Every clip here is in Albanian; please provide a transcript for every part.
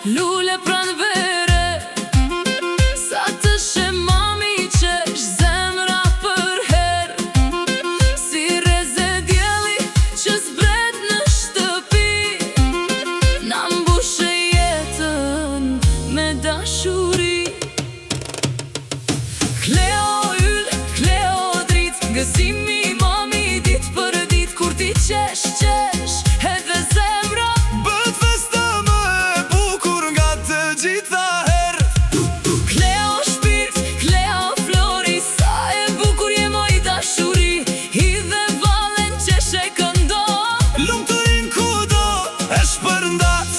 Lule pran vere, sa të shemami qesh zemra për her. Si reze djeli që zbret në shtëpi, na mbushe jetën me dashuri. Kleo yll, Kleo drit, gëzimi mami dit për dit. Kur ti qesh edhe zemra bët festa më e bukur nga të gjitha herë. Kleo shpirt, Kleo flori, sa e bukur je moj dashuri. Hidhe valen qesh e këndon, Lumturin kudo e shpërndat.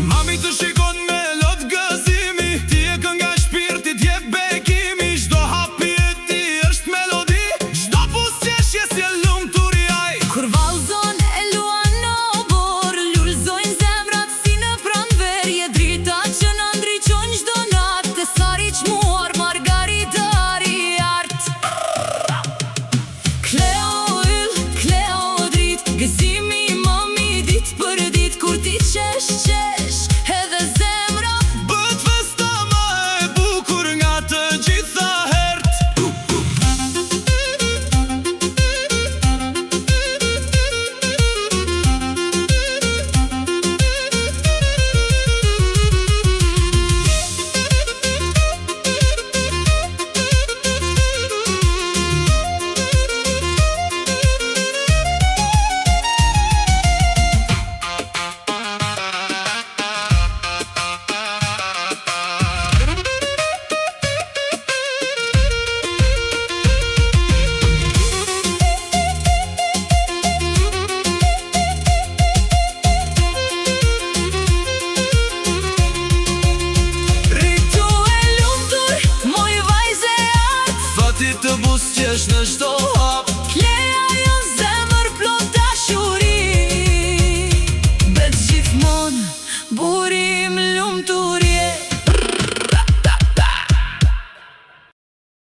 Mami të shikon me lot gëzimi, ti e kënga shpirtit, je bekimi. Çdo hapi e ti është melodi, çdo buzëqeshje si e lumturi aj. kur vallzon e luan në obor, lulzojnë zemrat si në pranver. Je drita që na ndriqon çdo natë, te sari çmuar margaritari art. Kleo yll, Kleo drit, gëzimi mami dit për dit. Kur ti qesh edhe zemra Bët festa më e bukur nga të gjitha herët. Rritu e lumtur, moj vajze art. Fati të buzëqesh në çdo hap, Klea jo zemër plot dashuri, bet gjithmon burim lumturi.